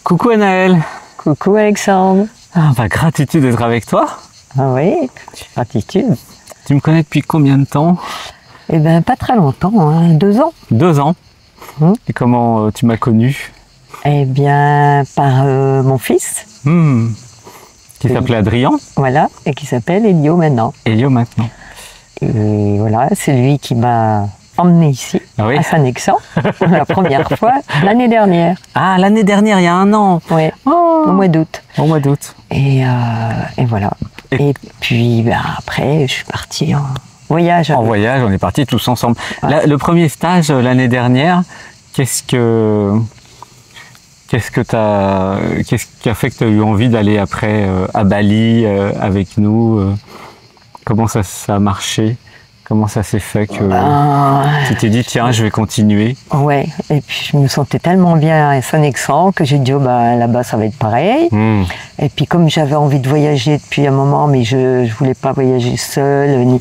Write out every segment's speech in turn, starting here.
Coucou Anaëlle. Coucou Alexandre. Gratitude d'être avec toi. Ah oui, gratitude. Tu me connais depuis combien de temps? Eh bien, pas très longtemps, hein, 2 ans. 2 ans. Et comment tu m'as connu? Eh bien, par mon fils. Qui s'appelait Adrien. Voilà, et qui s'appelle Elio maintenant. Elio maintenant. Et voilà, c'est lui qui m'a emmené ici, à Saint-Nexan, la première fois, l'année dernière. Ah, l'année dernière, il y a 1 an. Oui, au mois d'août. Au mois d'août. Et voilà. Et puis, après, je suis partie en voyage. En voyage, on est partis tous ensemble. Ouais. Le premier stage, l'année dernière, qu'est-ce qui a fait que tu as eu envie d'aller après à Bali avec nous? Comment ça a marché? Comment ça s'est fait que tu t'es dit, tiens, je vais continuer? Ouais, et puis je me sentais tellement bien à Saint-Nexan que j'ai dit, oh, là-bas, ça va être pareil. Et puis comme j'avais envie de voyager depuis un moment, mais je ne voulais pas voyager seule.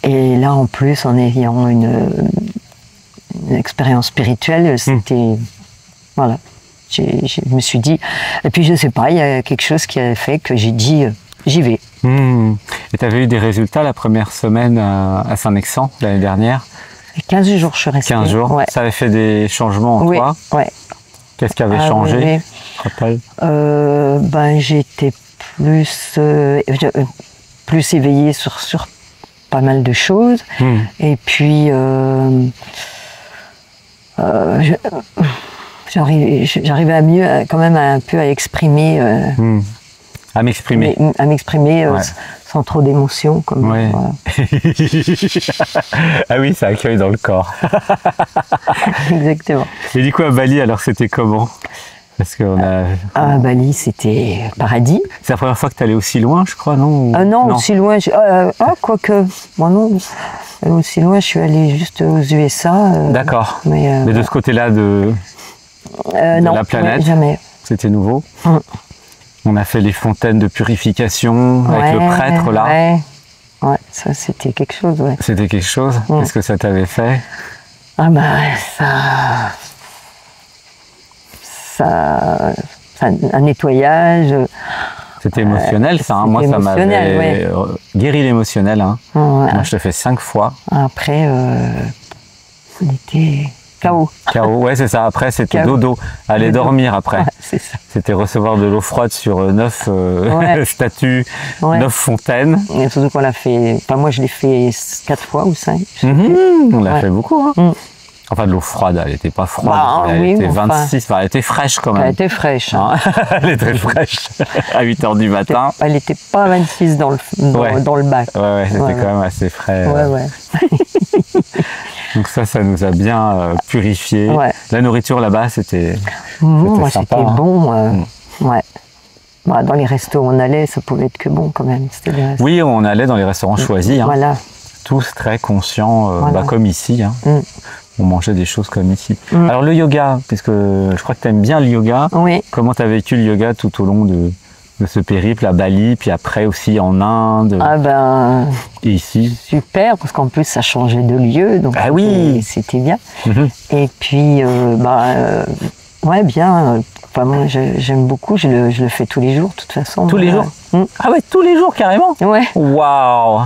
Et là, en plus, en ayant une expérience spirituelle, c'était... Voilà, je me suis dit... Et puis, je ne sais pas, il y a quelque chose qui a fait que j'ai dit, j'y vais. Et tu avais eu des résultats la première semaine à Saint-Nexan l'année dernière? 15 jours, je suis restée. 15 jours, ouais. Ça avait fait des changements en toi? Oui. Qu'est-ce qui avait changé? Tu te rappelles? J'étais plus éveillée sur pas mal de choses. Et puis, j'arrivais à mieux, quand même, un peu à exprimer... À m'exprimer. À m'exprimer sans trop d'émotion. Ouais. Ah oui, ça accueille dans le corps. Exactement. Et du coup, à Bali, alors, c'était comment? Parce qu'on a... À Bali, c'était paradis. C'est la première fois que tu allais aussi loin, je crois, non? Non, aussi loin... quoique... Bon, non, aussi loin, je suis allée juste aux USA. D'accord. Mais de ce côté-là de la planète, jamais. C'était nouveau. On a fait les fontaines de purification avec le prêtre là. Ouais, ça c'était quelque chose, ouais. C'était quelque chose. Qu'est-ce que ça t'avait fait? Ah un nettoyage. C'était émotionnel ça, hein. Moi ça m'avait guéri l'émotionnel. Hein. Moi je l'ai fait 5 fois. Après, on était... KO. KO, ouais, c'est ça. Après, c'était dodo. Aller dormir après. C'est ça. C'était recevoir de l'eau froide sur 9 statues, 9 fontaines. Et surtout qu'on l'a fait... Enfin, moi, je l'ai fait 4 fois ou 5. On l'a fait beaucoup. Hein. Enfin, de l'eau froide, elle n'était pas froide. Elle était 26, elle était fraîche quand même. Elle était fraîche. Hein. Elle était fraîche à 8 h du matin. Elle n'était pas 26 dans le bac. Ouais, c'était quand même assez frais. Ouais. Donc ça nous a bien purifié. La nourriture là-bas, c'était sympa. C'était bon. Ouais. Dans les restos où on allait, ça pouvait être que bon quand même. Oui, on allait dans les restaurants choisis. Voilà. Tous très conscients, comme ici. Hein. On mangeait des choses comme ici. Alors le yoga, puisque je crois que tu aimes bien le yoga. Oui. Comment tu as vécu le yoga tout au long de ce périple à Bali, puis après aussi en Inde? Et ici? Super, parce qu'en plus ça changeait de lieu, donc c'était bien. Et puis, bien. Moi j'aime beaucoup, je le fais tous les jours de toute façon. Tous les jours? Ah ouais, tous les jours carrément? Ouais. Waouh!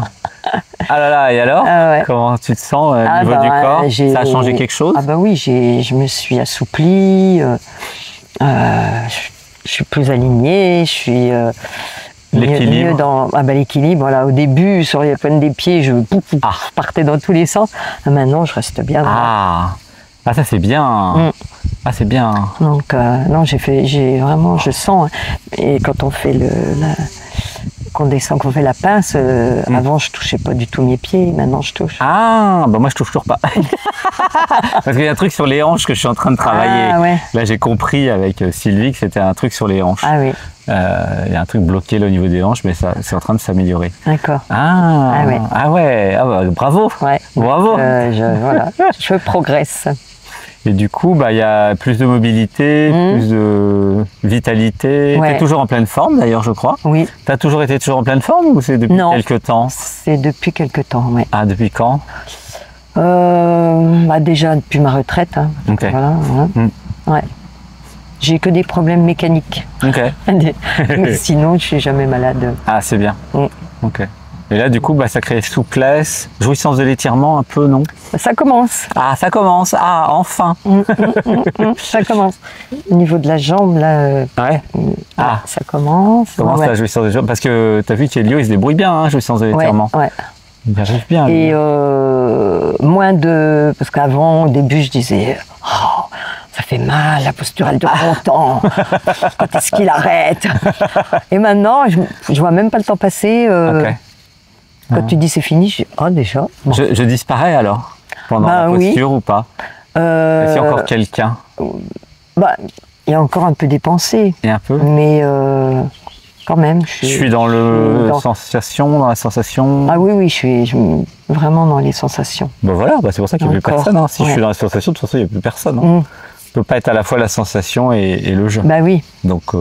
Ah là là, et alors? Comment tu te sens au niveau du corps? Ça a changé quelque chose? Ah oui, je me suis assouplie, je suis plus alignée, je suis mieux dans l'équilibre. Voilà, au début, sur les pointes des pieds, je partais dans tous les sens. Maintenant, je reste bien. Ah, ça c'est bien. Ah, c'est bien. Donc, non, j'ai vraiment, je sens. Et quand on fait qu'on fait la pince, avant je touchais pas du tout mes pieds, maintenant je touche. Ah, moi je touche toujours pas. Parce qu'il y a un truc sur les hanches que je suis en train de travailler. Là j'ai compris avec Sylvie que c'était un truc sur les hanches. Il y a un truc bloqué là au niveau des hanches, mais c'est en train de s'améliorer. D'accord. Bravo. Bravo. Je progresse. Et du coup, il y a plus de mobilité, plus de vitalité. Tu es toujours en pleine forme d'ailleurs, je crois. Oui. Tu as toujours été en pleine forme ou c'est depuis quelques temps? C'est depuis quelques temps, oui. Ah, depuis quand? Déjà depuis ma retraite. Hein, ok. Voilà, ouais. J'ai que des problèmes mécaniques. Ok. Mais sinon, je suis jamais malade. Ah, c'est bien. Ok. Et là, du coup, bah, ça crée souplesse, jouissance de l'étirement un peu, non? Ça commence. Ah, ça commence. Ah, enfin. Ça commence. Au niveau de la jambe, là, Ouais. Ah. ça commence. Commence la jouissance de l'étirement. Parce que tu as vu qu'Elio, il se débrouille bien, hein, jouissance de l'étirement. Ouais. Il arrive bien. Et moins de... Parce qu'avant, au début, je disais... Oh, ça fait mal, la posture, elle dure longtemps. Quand est-ce qu'il arrête? Et maintenant, je vois même pas le temps passer. Ok. Quand tu dis c'est fini, je dis « Oh, déjà bon. ». Je disparais alors pendant la posture ou pas? Est-ce qu'il y a encore quelqu'un? Bah, il y a encore un peu des pensées. Il y a un peu? Mais quand même, je suis dans sensation, dans la sensation. Ah oui, je suis vraiment dans les sensations. Ben voilà, bah c'est pour ça qu'il n'y a plus personne. Hein. Si je suis dans la sensation, de toute façon, il n'y a plus personne. Hein. Ne peut pas être à la fois la sensation et le jeu. Bah oui. Donc,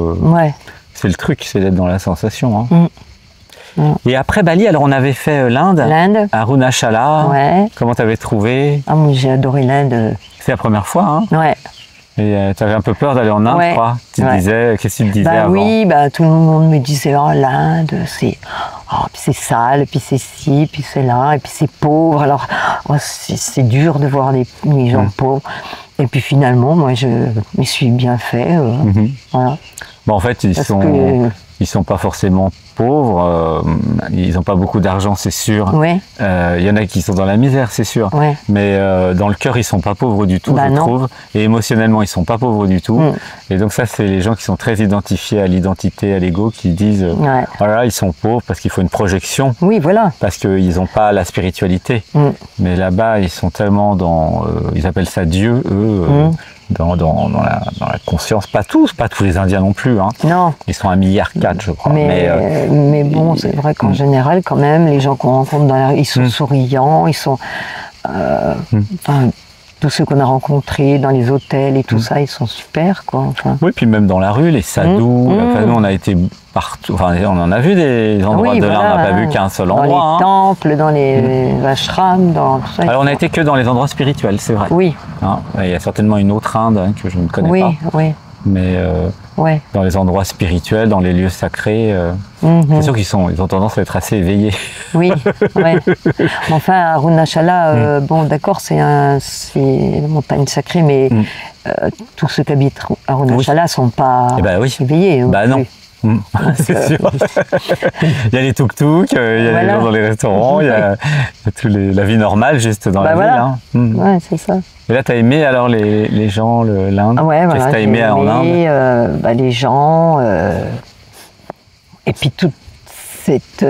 c'est le truc, c'est d'être dans la sensation. Hein. Et après Bali, alors on avait fait l'Inde, Arunachala. Ouais. Comment t'avais trouvé? Ah, moi j'ai adoré l'Inde. C'est la première fois, hein? Ouais. Et tu avais un peu peur d'aller en Inde, je crois. Tu te disais, qu'est-ce que tu te disais avant? Oui, tout le monde me disait, oh l'Inde, c'est sale, puis c'est ci, puis c'est là, et puis c'est pauvre. Alors, c'est dur de voir les gens pauvres. Et puis finalement, moi, je me suis bien fait. Voilà. Bon, en fait, ils sont pas forcément pauvres, ils n'ont pas beaucoup d'argent, c'est sûr. Il y en a qui sont dans la misère, c'est sûr. Mais dans le cœur, ils sont pas pauvres du tout, je trouve. Et émotionnellement, ils sont pas pauvres du tout. Et donc ça, c'est les gens qui sont très identifiés à l'identité, à l'ego, qui disent voilà, ils sont pauvres parce qu'il faut une projection. Oui, voilà. Parce qu'ils n'ont pas la spiritualité. Mais là-bas, ils sont tellement dans, ils appellent ça Dieu, eux. Dans la conscience, pas tous les Indiens non plus. Hein. Non. Ils sont 1,4 milliard, je crois. Mais bon, c'est vrai qu'en général, quand même, les gens qu'on rencontre dans la rue, ils sont souriants, ils sont... Enfin, tous ceux qu'on a rencontrés dans les hôtels et tout ça, ils sont super, quoi. Enfin. Oui, puis même dans la rue, les sadhus, enfin, nous, on a été partout, enfin, on en a vu des endroits de là, on n'a pas vu qu'un seul endroit. Dans les temples, dans les ashrams, dans tout ça. Alors, on n'a été que dans les endroits spirituels, c'est vrai. Oui. Hein, il y a certainement une autre Inde que je ne connais pas. Oui. Mais dans les endroits spirituels, dans les lieux sacrés, c'est sûr qu'ils ont tendance à être assez éveillés. Oui, mais enfin, Arunachala, bon, d'accord, c'est une montagne sacrée, mais tous ceux qui habitent Arunachala ne sont pas éveillés. Bah non. C'est sûr. Il y a les tuk-tuk, il y a les gens dans les restaurants, il y a la vie normale juste dans la ville. Hein. Ouais, c'est ça. Et là, tu as aimé alors les gens, l'Inde? Qu'est-ce que tu as aimé en Inde? Les gens, et puis toute cette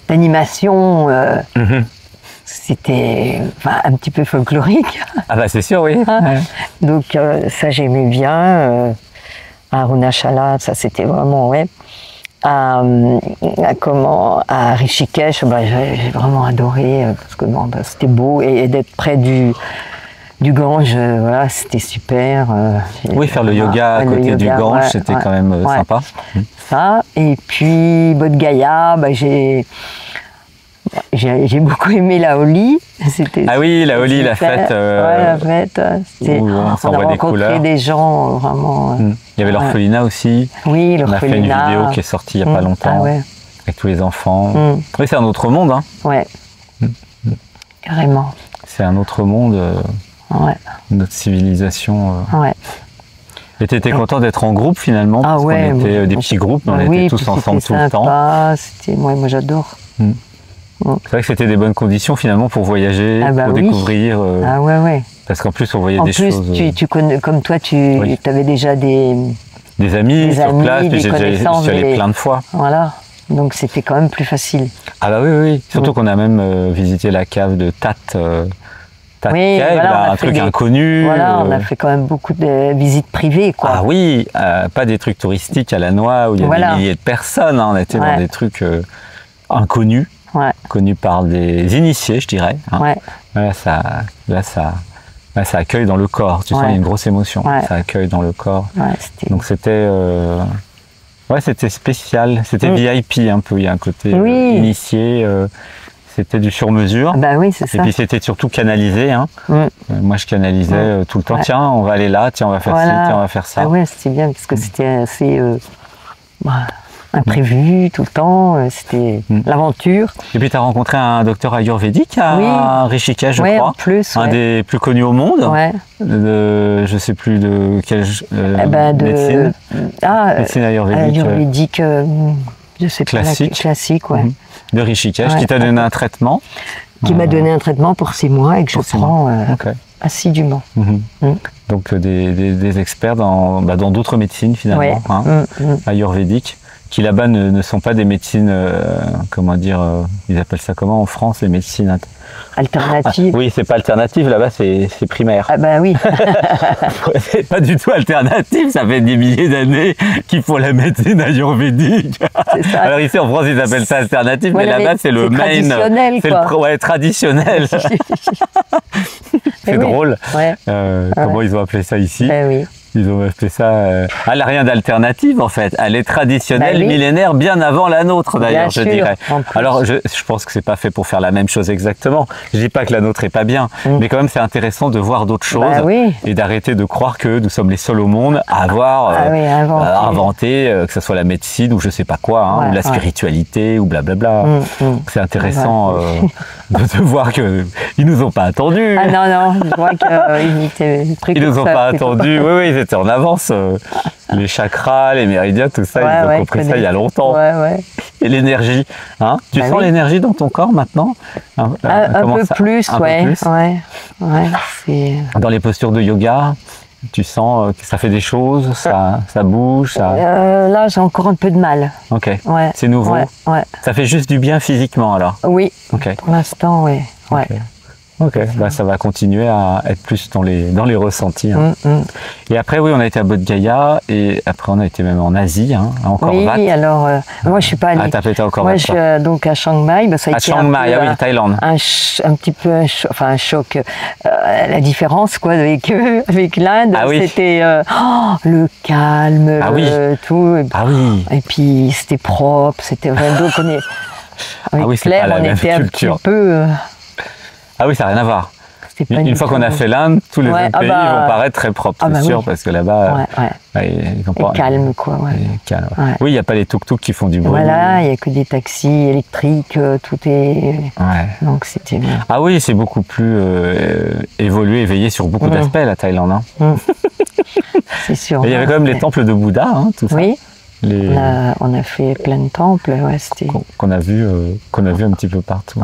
animation, c'était un petit peu folklorique. Ah bah c'est sûr, oui. Donc ça, j'aimais bien. À Arunachala, ça c'était vraiment, à Rishikesh, j'ai vraiment adoré, parce que c'était beau, et d'être près du Gange, voilà, c'était super. Oui, faire le yoga à côté du Gange, c'était quand même sympa. Ça, et puis Bodh Gaya, j'ai beaucoup aimé la Holi. Ah oui, la Holi, la fête. La fête. On a rencontré des gens vraiment... Il y avait l'orphelinat aussi. Oui, l'orphelinat. On a fait une vidéo qui est sortie il n'y a pas longtemps, avec tous les enfants. Oui, c'est un autre monde. Hein. Ouais, carrément. C'est un autre monde, notre civilisation. Et tu étais content d'être en groupe finalement, parce qu'on était des petits groupes, mais on était tous ensemble tout le temps. Moi j'adore. C'est vrai que c'était des bonnes conditions finalement pour voyager, pour découvrir. Parce qu'en plus on voyait des choses. En plus, tu connais, comme toi, tu avais déjà des amis sur place, puis j'ai déjà allé plein de fois. Voilà, donc c'était quand même plus facile. Ah bah oui. Surtout qu'on a même visité la cave de Tat Cave, un truc inconnu. Voilà, on a fait quand même beaucoup de visites privées, quoi. Ah oui, pas des trucs touristiques à la noix où il y a des milliers de personnes. Hein, on était dans des trucs inconnus. Connu par des initiés, je dirais. Hein. Là, ça accueille dans le corps. Tu sens, il y a une grosse émotion. Ça accueille dans le corps. Donc c'était spécial. C'était VIP un peu. Il y a un côté initié. c'était du sur-mesure. Bah oui, c'est Et ça. puis c'était surtout canalisé. Hein. Moi, je canalisais tout le temps. Ouais. Tiens, on va aller là. Tiens, on va faire ci. Tiens, on va faire ça. Ah ouais, c'était bien parce que c'était assez imprévu tout le temps. C'était l'aventure. Et puis, tu as rencontré un docteur ayurvédique à Rishikesh, je crois. En plus. Un des plus connus au monde. Ouais. Je ne sais plus de quelle médecine. Médecine ayurvédique. Ayurvédique, je sais pas. Classique, ouais. De Rishikesh, qui t'a donné un traitement. Qui m'a donné un traitement pour 6 mois et que je prends assidûment. Donc des experts dans d'autres médecines finalement, ayurvédiques, qui là-bas ne sont pas des médecines, comment dire, ils appellent ça comment en France, les médecines alternatives. Oui, c'est pas alternative, là-bas c'est primaire. Ah bah oui. C'est pas du tout alternatif, ça fait des milliers d'années qu'ils font la médecine ayurvédique. Ça. Alors ici en France ils appellent ça alternatif, mais là-bas c'est le main. Traditionnel, c'est le traditionnel. C'est drôle. Ouais. Comment ils ont appelé ça ici? Oui. Ils ont appelé ça... Elle n'a rien d'alternative en fait. Elle est traditionnelle, millénaire, bien avant la nôtre d'ailleurs, je dirais. Alors je pense que c'est pas fait pour faire la même chose exactement. Je dis pas que la nôtre est pas bien, mais quand même c'est intéressant de voir d'autres choses et d'arrêter de croire que nous sommes les seuls au monde à avoir inventé, que ce soit la médecine ou je sais pas quoi, ou la spiritualité ou blablabla. C'est intéressant de voir qu'ils nous ont pas attendus. Ah non, je vois qu'ils nous ont pas attendus. Oui, ils étaient en avance. Les chakras, les méridiens, tout ça, ils ont compris ça il y a longtemps. Et l'énergie, hein? Tu sens l'énergie dans ton corps maintenant? Un peu plus, ouais. Dans les postures de yoga, tu sens que ça fait des choses, ça bouge, ça... Là, j'ai encore un peu de mal. Ok, c'est nouveau. Ça fait juste du bien physiquement alors? Oui, pour l'instant, oui. Ok, ça va continuer à être plus dans les ressentis. Et après, on a été à Bodh Gaya et après on a été même en Asie, à Angkor Wat. Oui, alors moi je suis pas allée. Ah, t'as fait Angkor Wat. Moi, donc à Chiang Mai, ça a été Thaïlande. Un petit peu un choc. La différence avec l'Inde, c'était le calme, tout. Et puis c'était propre, c'était vraiment. Donc on est avec Claire, on était un petit peu. Ah oui, ça n'a rien à voir. Une fois qu'on a fait l'Inde, tous les autres pays vont paraître très propres, c'est sûr, parce que là-bas, ils ont pas... calme, quoi. Calme. Oui, il n'y a pas les tuk-tuk qui font du bruit. Voilà, il n'y a que des taxis électriques, tout est... Donc c'était bien. Ah oui, c'est beaucoup plus évolué, éveillé sur beaucoup d'aspects, la Thaïlande. C'est sûr. Il y avait quand même les temples de Bouddha, tout ça. Oui. On a fait plein de temples, qu'on a vu un petit peu partout.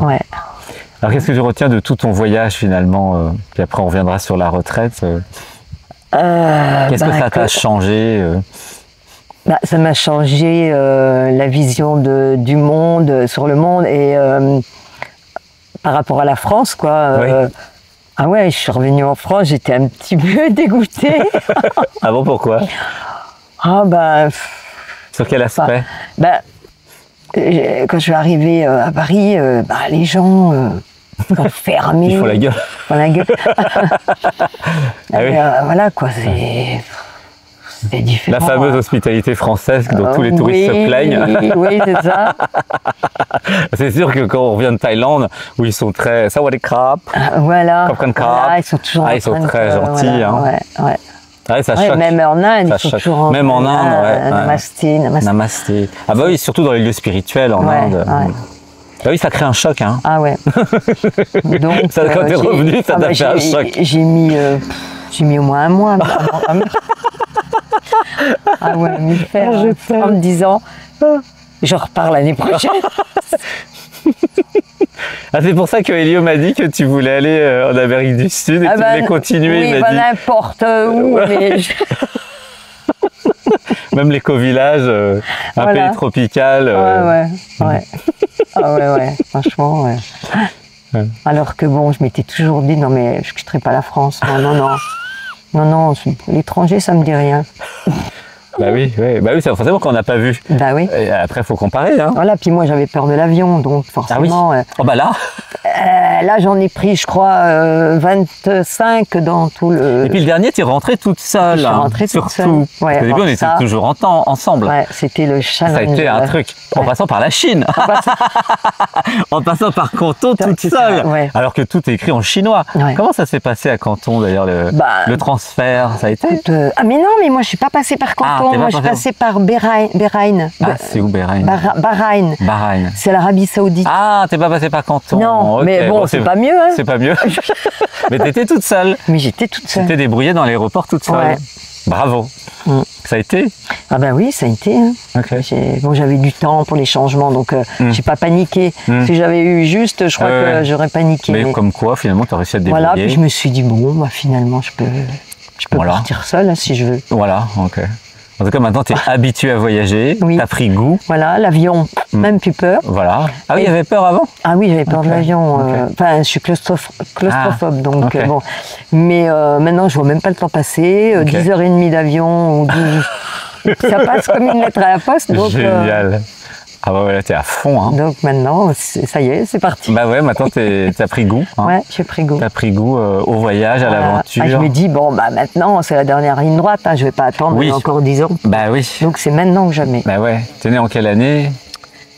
Alors, qu'est-ce que tu retiens de tout ton voyage finalement puis après, on reviendra sur la retraite. Qu'est-ce que ça t'a changé Ça m'a changé la vision du monde, sur le monde et par rapport à la France, quoi. Ah ouais, je suis revenue en France, j'étais un petit peu dégoûtée. Ah bon, pourquoi? Sur quel aspect? Quand je suis arrivée à Paris, les gens... fermés. Ils font la gueule. Voilà quoi, c'est différent. La fameuse hospitalité française dont tous les touristes se plaignent. Oui, c'est ça. C'est sûr que quand on revient de Thaïlande, où ils sont très sawadee krap, ils sont toujours ils sont très gentils. Ça choque. Même en Inde, ils sont toujours même en Inde, namasté. Namasté. Ah bah oui, surtout dans les lieux spirituels en Inde. Ah oui, ça crée un choc. Ah ouais. Donc, quand t'es revenu, ça t'a fait un choc. J'ai mis au moins un mois. Ah ouais, m'y faire en me disant, je repars l'année prochaine. C'est pour ça que Elio m'a dit que tu voulais aller en Amérique du Sud et que tu voulais continuer. Oui, n'importe où. Même l'éco-village, un pays tropical. Franchement, Alors que bon, je m'étais toujours dit, non mais je ne quitterai pas la France. Non, l'étranger, ça me dit rien. Bah oui, c'est forcément qu'on n'a pas vu. Bah oui. Et après, il faut comparer. Voilà, puis moi j'avais peur de l'avion, donc forcément. Ah oui. Là là, j'en ai pris, je crois, 25 dans tout le... Et puis le dernier, tu es rentrée toute seule. Je suis rentrée toute seule. Ouais, au début, on était toujours ensemble. Ouais, c'était le challenge. Ça a été un truc, en passant par la Chine. En passant par Canton toute seule. Ouais. Alors que tout est écrit en chinois. Ouais. Comment ça s'est passé à Canton, d'ailleurs, le transfert? Ça a été... Ah mais non, mais moi, je suis pas passée par Canton. Moi, je suis passée par Bahreïn. Ah, c'est où Bahreïn? Bahreïn. Bahreïn. C'est l'Arabie Saoudite. Ah, t'es pas passé par Canton. Non, okay. mais bon, c'est pas mieux. Hein. C'est pas mieux. Mais t'étais toute seule. Mais j'étais toute seule. Tu t'es débrouillée dans l'aéroport toute seule. Ouais. Bravo. Ça a été? Ah ben oui, ça a été. Hein. Okay. Bon, j'avais du temps pour les changements, donc j'ai pas paniqué. Si j'avais eu juste, je crois que j'aurais paniqué. Mais comme quoi, finalement, tu as réussi à te débrouiller. Voilà, puis je me suis dit, bon, bah, finalement, je peux partir seule hein, si je veux. Voilà, ok. En tout cas, maintenant, tu es habitué à voyager, tu as pris goût. Voilà, l'avion, même plus peur. Voilà. Ah oui, il y avait peur avant? Ah oui, j'avais peur de l'avion. Enfin, je suis claustrophobe, donc bon. Mais maintenant, je vois même pas le temps passer. 10h30 d'avion, ça passe comme une lettre à la poste. Donc, génial. Ah bah ouais, là, t'es à fond. Hein. Donc maintenant, ça y est, c'est parti. Bah ouais, maintenant, t'as pris goût. Hein. Ouais, j'ai pris goût. T'as pris goût au voyage, à l'aventure. Ah, je me dis, bon, bah maintenant, c'est la dernière ligne droite. Hein, je vais pas attendre encore 10 ans. Bah oui. Donc c'est maintenant que jamais. Bah ouais. T'es né en quelle année?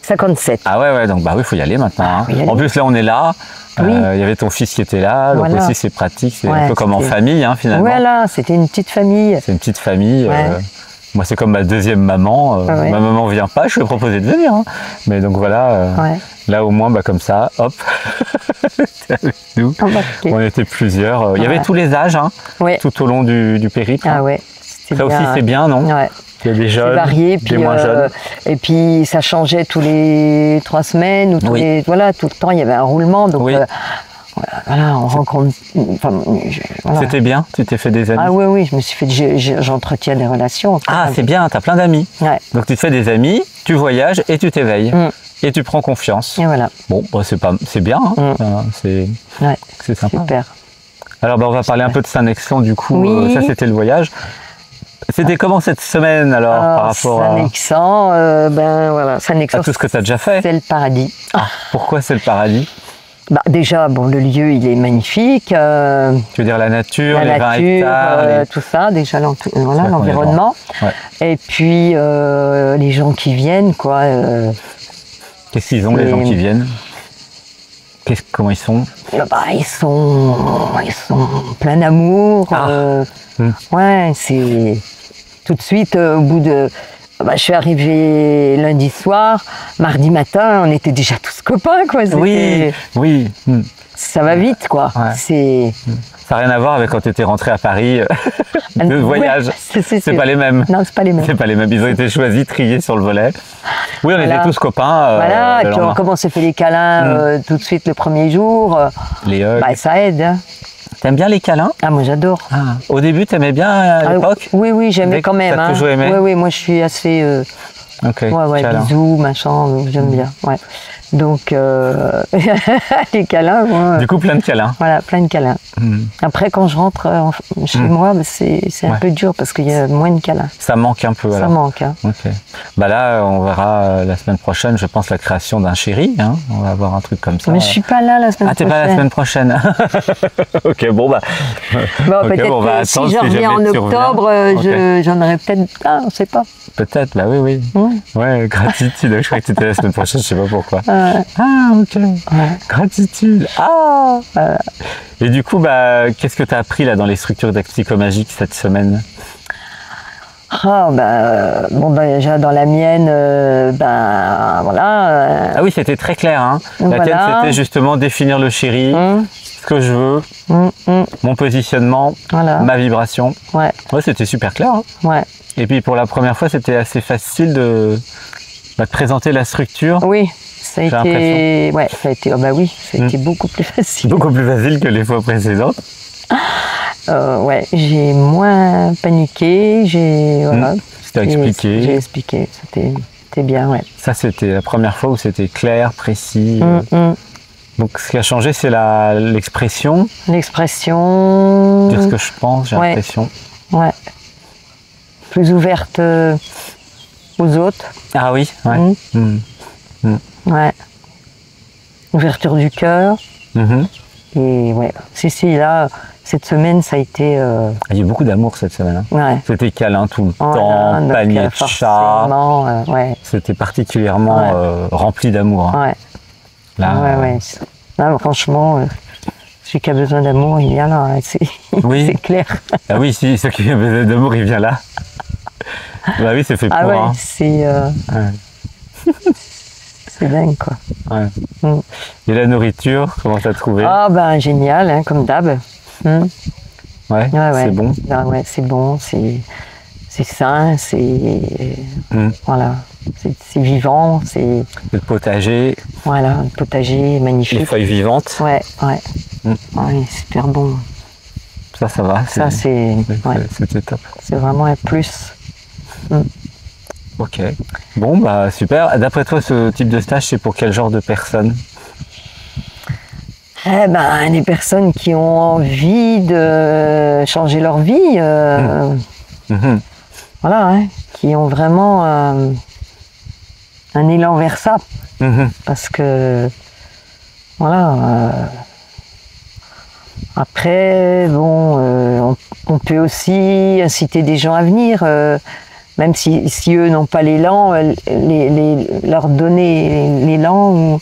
57. Ah ouais, donc bah oui, faut y aller maintenant. Hein. En plus, là, on est là. Il y avait ton fils qui était là, donc aussi c'est pratique, c'est un peu comme en famille hein, finalement. Voilà, c'était une petite famille. C'est une petite famille. Moi, c'est comme ma deuxième maman. Ma maman vient pas, je lui ai proposé de venir. Hein. Mais donc voilà, là au moins, bah, comme ça, hop, t'es avec nous. On était plusieurs. Il y avait tous les âges hein, tout au long du périple. Ah ouais. Ça aussi, c'est bien, non? Ouais. Il y a des jeunes, varié, des moins jeunes. Et puis ça changeait tous les 3 semaines ou voilà, tout le temps il y avait un roulement. Donc voilà, on rencontre. Enfin, voilà. C'était bien, tu t'es fait des amis. Ah oui, je me suis fait. J'entretiens des relations. Ah, c'est bien, tu as plein d'amis. Ouais. Donc tu te fais des amis, tu voyages et tu t'éveilles. Et tu prends confiance. Et voilà. Bon, bah, c'est bien, hein. C'est sympa. Super. Alors on va parler un peu de Saint-Nexan du coup. Ça c'était le voyage. C'était comment cette semaine alors par rapport Saint-Nexan, voilà, Saint-Nexan, tout ce que tu as déjà fait. C'est le paradis. Ah, pourquoi c'est le paradis? Bah, déjà, bon, le lieu il est magnifique. Tu veux dire la nature, les 20 hectares, tout ça, déjà voilà, l'environnement. Et puis les gens qui viennent, quoi. Qu'est-ce qu'ils ont les gens qui viennent? Comment ils sont? Bah, ils sont pleins d'amour. Ouais, c'est tout de suite au bout de. Bah, je suis arrivée lundi soir, mardi matin, on était déjà tous copains, quoi. Oui. Ça va vite, quoi. C'est. Ça n'a rien à voir avec quand tu étais rentré à Paris de voyage. C'est pas les mêmes. Non, c'est pas les mêmes. C'est pas les mêmes. Ils ont été choisis, triés sur le volet. Oui, on était tous copains. Voilà, et puis comme on s'est fait les câlins tout de suite le premier jour, les hugs. Bah, ça aide. Hein. T'aimes bien les câlins? Ah, moi j'adore. Au début, t'aimais bien à l'époque? Oui, j'aimais quand même. T'as toujours aimé? Oui, moi je suis assez. Bisous, machin, j'aime bien. Ouais. Donc, les câlins. Moi, du coup, plein de câlins. Voilà, plein de câlins. Après, quand je rentre chez moi, bah, c'est un peu dur parce qu'il y a moins de câlins. Ça manque un peu alors. Ça manque. Hein. Ok. Bah là, on verra la semaine prochaine, je pense, la création d'un chéri. Hein. On va avoir un truc comme ça. Mais je suis pas là la semaine prochaine. Ah, t'es pas là la semaine prochaine. Ok, bon, bah. Peut-être que si je reviens en octobre, j'en aurai peut-être. Ah, on sait pas. Peut-être, bah oui. Ouais, gratitude. Je crois que c'était la semaine prochaine, je sais pas pourquoi. Ah, ok. Gratitude. Ah. Et du coup, bah, qu'est-ce que tu as appris là dans les structures d'actico-magique cette semaine? Déjà dans la mienne, voilà. Ah oui, c'était très clair. Hein. La tienne, c'était justement définir le chéri, ce que je veux, mon positionnement, ma vibration. Ouais, c'était super clair. Hein. Ouais. Et puis pour la première fois, c'était assez facile de présenter la structure. Oui. Ça a été, ça a été beaucoup plus facile. Beaucoup plus facile que les fois précédentes. J'ai moins paniqué, C'était expliqué. J'ai expliqué, c'était bien, Ça, c'était la première fois où c'était clair, précis. Donc, ce qui a changé, c'est l'expression. L'expression. Dire ce que je pense, j'ai l'impression. Ouais. Plus ouverte aux autres. Ah oui, Ouais. Ouverture du cœur. Et ouais, si, là, cette semaine, ça a été... Il y a eu beaucoup d'amour cette semaine. Hein. Ouais. C'était câlin tout le Voilà, temps, donc, panier de chat. Ouais. C'était particulièrement rempli d'amour. Hein. Ouais. Là, Ouais. Là, franchement, celui qui a besoin d'amour, il vient là. Hein. Oui. C'est clair. Ah oui, si, celui qui a besoin d'amour, il vient là. Bah oui, c'est fait pour. Ah ouais, Hein. c'est... c'est dingue, quoi. Ouais. Et la nourriture, comment t'as trouvé? Ah ben, génial, hein, comme d'hab. Ouais, c'est bon. Ah, ouais, c'est bon, c'est sain, c'est... Voilà, c'est vivant, c'est... Le potager. Voilà, le potager magnifique. Les feuilles vivantes. Ouais. Ouais, super bon. Ça va. Ça, C'était top. C'est vraiment un plus. Ok. Bon, bah super. D'après toi, ce type de stage, c'est pour quel genre de personnes? Eh ben, les personnes qui ont envie de changer leur vie, voilà, hein, qui ont vraiment un élan vers ça. Parce que, voilà, après, bon, on peut aussi inciter des gens à venir, même si eux n'ont pas l'élan, leur donner l'élan.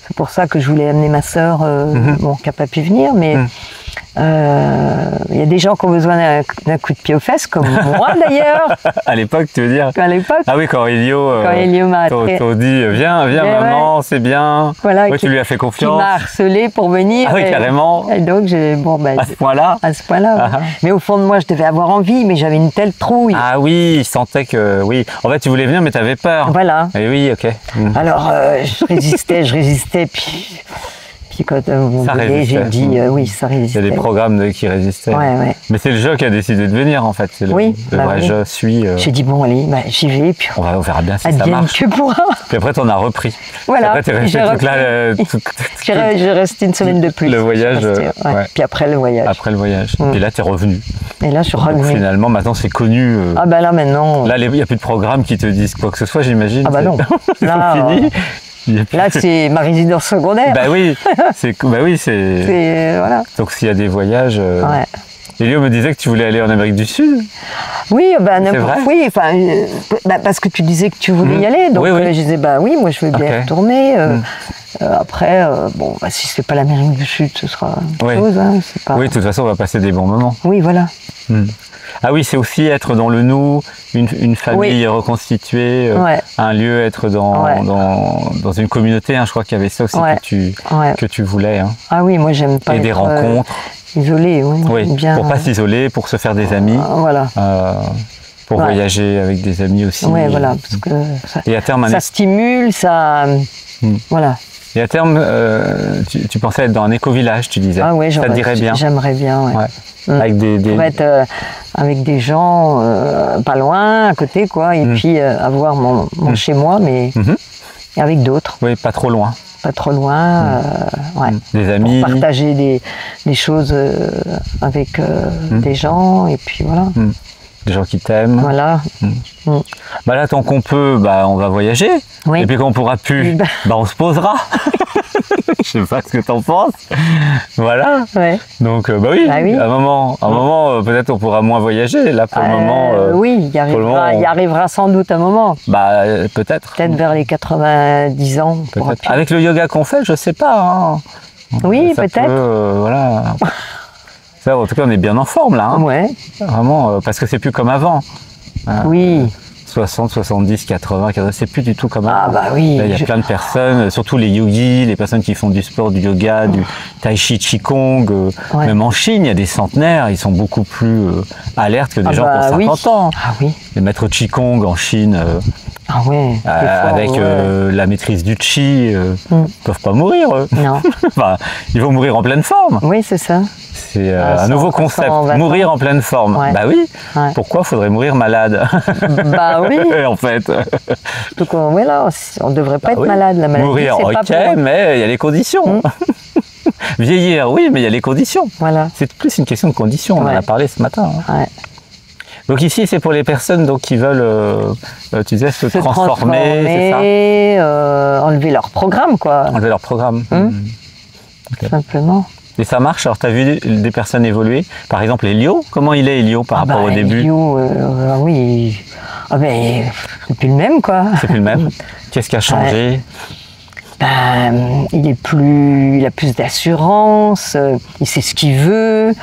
C'est pour ça que je voulais amener ma sœur, bon, qui n'a pas pu venir, mais il y a des gens qui ont besoin d'un coup de pied aux fesses, comme moi d'ailleurs. À l'époque, tu veux dire? À l'époque. Ah oui, quand Elio m'a dit viens maman, c'est bien. Voilà, tu lui as fait confiance. Qui m'a harcelé pour venir. Ah oui, carrément. Et donc, à ce point-là. À ce point-là. Ah. Mais au fond de moi, je devais avoir envie, mais j'avais une telle trouille. Ah oui, je sentais que oui. En fait, tu voulais venir, mais tu avais peur. Voilà. Et oui, ok. Alors, je résistais, puis quand vous voulez, j'ai dit oui, ça résistait. Il y a des programmes qui résistaient. Ouais. Mais c'est le jeu qui a décidé de venir, en fait. C'est le vrai jeu suit. J'ai dit bon, allez, j'y vais, puis on verra bien si ça marche. Que pourra. Puis après, t'en as repris. Voilà. Après, t'es resté toute là. J'ai resté une semaine de plus. Le voyage. Puis après le voyage. Après le voyage. Et là, t'es revenu. Et là, je suis revenu. Finalement, maintenant, c'est connu. Ah bah là, maintenant. Là, il n'y a plus de programme qui te disent quoi que ce soit, j'imagine. Ah bah non. Là, fini. Là, c'est ma résidence secondaire. Bah oui, c'est. Voilà. Donc s'il y a des voyages. Elio me disait que tu voulais aller en Amérique du Sud. Oui, oui, enfin, parce que tu disais que tu voulais y aller, donc je disais oui, moi je veux bien retourner. Après, bon, si c'est pas l'Amérique du Sud, ce sera autre chose. Hein, Oui, de toute façon, on va passer des bons moments. Oui, voilà. Ah oui, c'est aussi être dans le nous, une famille reconstituée, un lieu, être dans une communauté. Hein, je crois qu'il y avait ça aussi que tu voulais. Hein. Ah oui, moi j'aime pas. Et des rencontres. Isolé, oui. Bien, pour pas s'isoler, pour se faire des amis. Voilà. Pour voyager avec des amis aussi. Oui, voilà, parce que et à terme, ça stimule, ça... Voilà. Et à terme, tu pensais être dans un éco-village, tu disais. Ah oui, ça te dirait bien. J'aimerais bien, Avec pour être avec des gens pas loin, à côté, quoi, et puis avoir mon chez-moi, mais avec d'autres. Oui, pas trop loin. Pas trop loin, des amis. Pour partager des choses avec des gens, et puis voilà. Des gens qui t'aiment. Voilà. Bah là, tant qu'on peut, on va voyager. Oui. Et puis quand on pourra plus, on se posera. Je sais pas ce que t'en penses. Voilà. Ouais. Donc, oui, à un moment, peut-être on pourra moins voyager. Là, pour le moment. Oui, il y arrivera sans doute un moment. Peut-être. Peut-être vers les 90 ans. Avec le yoga qu'on fait, je sais pas. Hein. Oui, peut-être. Voilà. Ça, en tout cas, on est bien en forme là. Hein. Ouais. Vraiment, parce que c'est plus comme avant. Oui. 60, 70, 80, c'est plus du tout comme avant. Ah bah oui. Là, il y a plein de personnes, surtout les yogis, les personnes qui font du sport, du yoga, du tai chi, qigong. Même en Chine, il y a des centenaires, ils sont beaucoup plus alertes que des gens qui ont 50 ans. Ah oui. Les maîtres qigong en Chine, avec la maîtrise du chi, ils peuvent pas mourir. Non. Enfin, ils vont mourir en pleine forme. Oui, c'est ça. C'est un nouveau concept, mourir en pleine forme. Ouais. Bah oui, pourquoi faudrait mourir malade? Bah oui. En fait. Donc, on ne devrait pas être malade, la maladie. Mourir, mais il y a les conditions. Vieillir, oui, mais il y a les conditions. Voilà. C'est plus une question de conditions, on en a parlé ce matin. Hein. Ouais. Donc ici, c'est pour les personnes qui veulent, tu disais, se transformer, c'est ça enlever leur programme, quoi. Enlever leur programme. tout simplement. Et ça marche? Alors, tu as vu des personnes évoluer? Par exemple, Elio, comment il est, Elio, par rapport au début? Elio, oui, c'est plus le même, quoi. C'est plus le même? Qu'est-ce qui a changé? Il a plus d'assurance, il sait ce qu'il veut,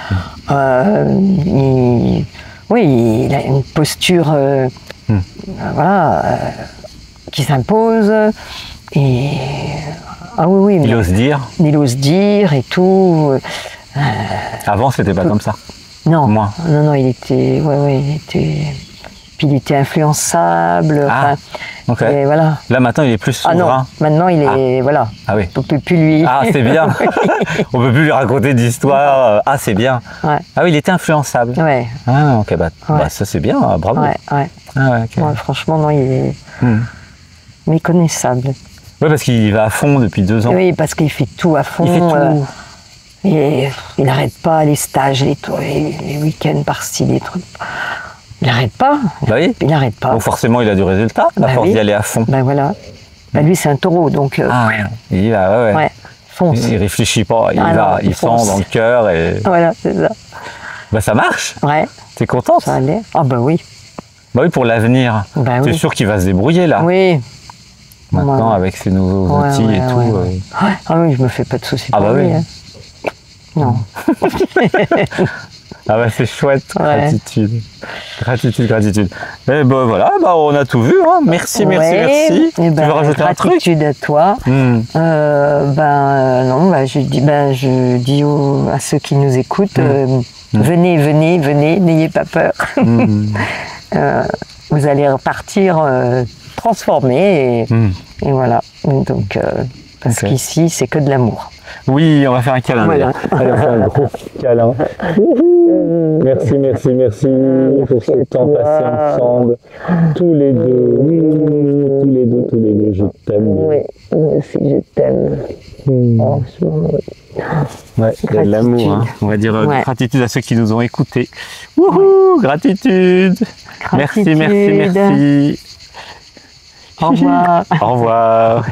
il a une posture qui s'impose. Et il ose dire. Il ose dire et tout. Avant, c'était pas comme ça. Non, non, il était, puis il était influençable. Et voilà. Là maintenant il est plus souverain. Maintenant il est Ah oui. On peut plus lui. Ah c'est bien. On peut plus lui raconter d'histoires. Ah c'est bien. Ouais. Ah oui, il était influençable. Ouais. Ah ok, ça c'est bien, bravo. Ouais. Ah, okay. Franchement non, il est méconnaissable. Oui, parce qu'il va à fond depuis 2 ans. Oui, parce qu'il fait tout à fond. Il fait tout. Et il n'arrête pas les stages, les week-ends par-ci, des trucs. Il n'arrête pas. Oui. Il n'arrête pas. Donc forcément, il a du résultat, à force d'y aller à fond. Voilà. Lui, c'est un taureau, donc... il y va, ouais. Fonce. Il réfléchit pas, il sent dans le cœur et... Voilà, c'est ça. Ça marche. Ouais. T'es contente? Ça allait. Ah oui. Oui, pour l'avenir. T'es sûr qu'il va se débrouiller, là? Oui. Maintenant, avec ses nouveaux outils et tout. Ah oui, je me fais pas de soucis pour lui. Hein. Non. C'est chouette, gratitude. Gratitude. Et voilà, on a tout vu. Hein. Merci. Tu veux rajouter un truc? Gratitude à toi. Non, je dis à ceux qui nous écoutent, venez, n'ayez pas peur. Vous allez repartir transformés et voilà. Donc, parce qu'ici, c'est que de l'amour. Oui, on va faire un câlin. Voilà. Allez, on va faire un gros câlin. Merci pour ce temps passé ensemble. Tous les deux, je t'aime. Oui, moi aussi je t'aime. Franchement, ouais, il y a de l'amour. Hein. On va dire gratitude à ceux qui nous ont écoutés. Wouhou, gratitude. Merci. Au revoir. Au revoir.